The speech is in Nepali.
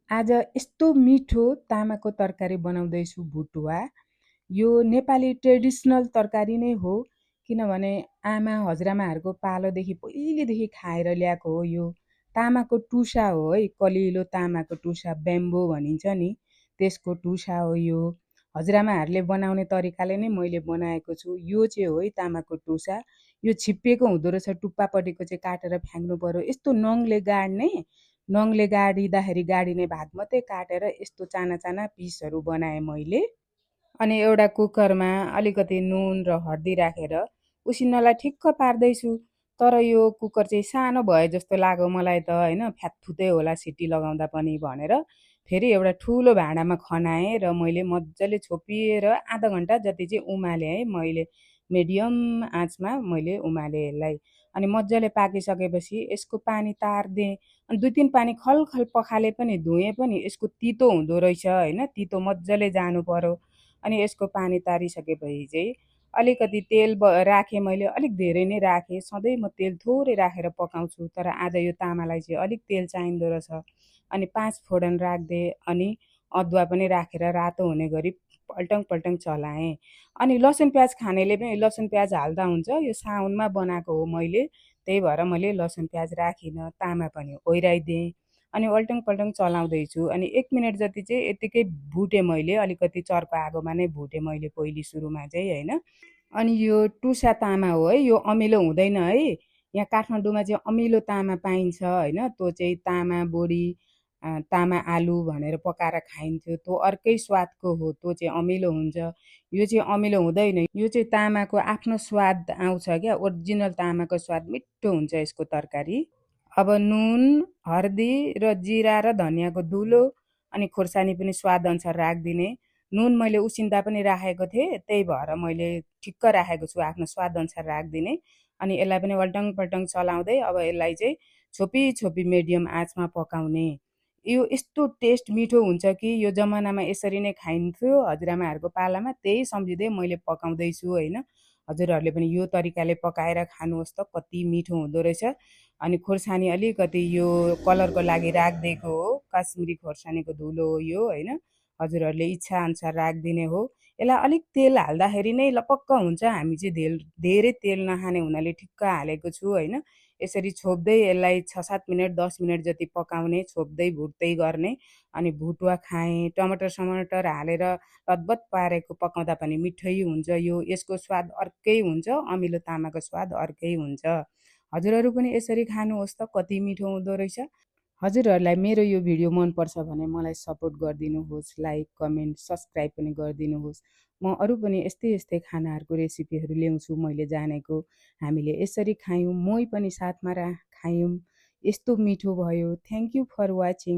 आज यस्तो मिठो तामाको तरकारी बनाउँदैछु भुटुवा। यो नेपाली ट्रेडिसनल तरकारी नै हो किनभने आमा हजुरआमाहरूको पालोदेखि पहिलेदेखि खाएर ल्याएको हो यो। तामाको टुसा हो है, कलिलो तामाको टुसा ब्याम्बो भनिन्छ नि, त्यसको टुसा हो यो। हजुरआमाहरूले बनाउने तरिकाले नै मैले बनाएको छु। यो चाहिँ हो है तामाको टुसा। यो छिप्पिएको हुँदो रहेछ, टुप्पापट्टिको चाहिँ काटेर फ्याँक्नु पर्यो। यस्तो नङले गाड्ने, नङले गाडिँदाखेरि गाडिने भाग मात्रै काटेर यस्तो चाना चाना पिसहरू बनाएँ मैले। अनि एउटा कुकरमा अलिकति नुन र हर्दी राखेर उसिन्नलाई ठिक्क पार्दैछु। तर यो कुकर चाहिँ सानो भए जस्तो लाग्यो मलाई त होइन, फ्यातफुतै होला सिटी लगाउँदा पनि भनेर फेरि एउटा ठुलो भाँडामा खनाएँ र मैले मजाले छोपिएर आधा घन्टा जति चाहिँ उमालेँ है मैले। मिडियम आँचमा मैले उमालेँ यसलाई। अनि मजाले पाकिसकेपछि यसको पानी तार्दिएँ। अनि 2-3 पानी खलखल पखाले पनि धुएँ पनि यसको तितो हुँदो रहेछ होइन, तितो मजाले जानु पर्यो। अनि यसको पानी तारिसकेपछि चाहिँ अलिकति तेल राखेँ मैले, अलिक धेरै नै राखेँ। सधैँ म तेल थोरै राखेर पकाउँछु, तर आज यो तामालाई चाहिँ अलिक तेल चाहिँदो रहेछ। अनि 5 फोडन राखिदिएँ अनि अदुवा पनि राखेर रातो हुने गरी पल्टङ पल्टङ चलाएँ। अनि लसुन प्याज खानेले पनि लसुन प्याज हाल्दा हुन्छ। यो साउनमा बनाएको हो मैले, त्यही भएर मैले लसुन प्याज राखिनँ। तामा पनि ओइराइदिएँ अनि अल्टङ पल्टङ चलाउँदैछु। अनि 1 मिनट जति चाहिँ यतिकै भुटेँ मैले, अलिकति चर्को आगोमा नै भुटेँ मैले पहिली सुरुमा चाहिँ होइन। अनि यो टुसा तामा हो है, यो अमिलो हुँदैन है। यहाँ काठमाडौँमा चाहिँ अमिलो तामा पाइन्छ होइन, त्यो चाहिँ तामा बोडी, तामा आलु भनेर पकाएर खाइन्थ्यो। त्यो अर्कै स्वादको हो, त्यो चाहिँ अमिलो हुन्छ। यो चाहिँ अमिलो हुँदैन, यो चाहिँ तामाको आफ्नो स्वाद आउँछ क्या, ओरिजिनल तामाको स्वाद मिठो हुन्छ यसको तरकारी। अब नुन, हर्दी र जिरा र धनियाँको धुलो अनि खोर्सानी पनि स्वादअनुसार राखिदिने। नुन मैले उसिन्दा पनि राखेको थिएँ, त्यही भएर मैले ठिक्क राखेको छु, आफ्नो स्वादअनुसार राखिदिने। अनि यसलाई पनि वल्टङ पल्टङ चलाउँदै अब यसलाई चाहिँ छोपी छोपी मिडियम आँचमा पकाउने। यो यस्तो टेस्ट मिठो हुन्छ कि यो जमानामा यसरी नै खाइन्थ्यो हजुरआमाहरूको पालामा, त्यही सम्झिँदै मैले पकाउँदैछु होइन। हजुरहरूले पनि यो तरिकाले पकाएर खानुहोस् त, कति मिठो हुँदो रहेछ। अनि खोर्सानी अलिकति यो कलरको लागि राखिदिएको हो, काश्मिरी खोर्सानीको धुलो हो यो होइन। हजुरहरूले इच्छा अनुसार राखिदिने हो। यसलाई अलिक तेल हाल्दाखेरि नै लपक्क हुन्छ। हामी चाहिँ धेरै तेल नखाने हुनाले ठिक्क हालेको छु होइन। यसरी छोप्दै यसलाई 6-7 मिनट 10 मिनट जति पकाउने, छोप्दै भुट्दै गर्ने। अनि भुटुवा खाएँ, टमाटर समटर हालेर लतबत पारेको पकाउँदा पनि मिठै हुन्छ यो। यसको स्वाद अर्कै हुन्छ, अमिलो तामाको स्वाद अर्कै हुन्छ। हजुरहरू पनि यसरी खानुहोस् त, कति मिठो हुँदो रहेछ। हजुरहरूलाई मेरो यो भिडियो मनपर्छ भने मलाई सपोर्ट गरिदिनुहोस्, लाइक कमेन्ट सब्सक्राइब पनि गरिदिनुहोस्। म अरू पनि यस्तै यस्तै खानाहरूको रेसिपीहरू ल्याउँछु मैले जानेको। हामीले यसरी खायौँ, मोही पनि साथमा खायौँ, यस्तो मिठो भयो। Thank you for watching.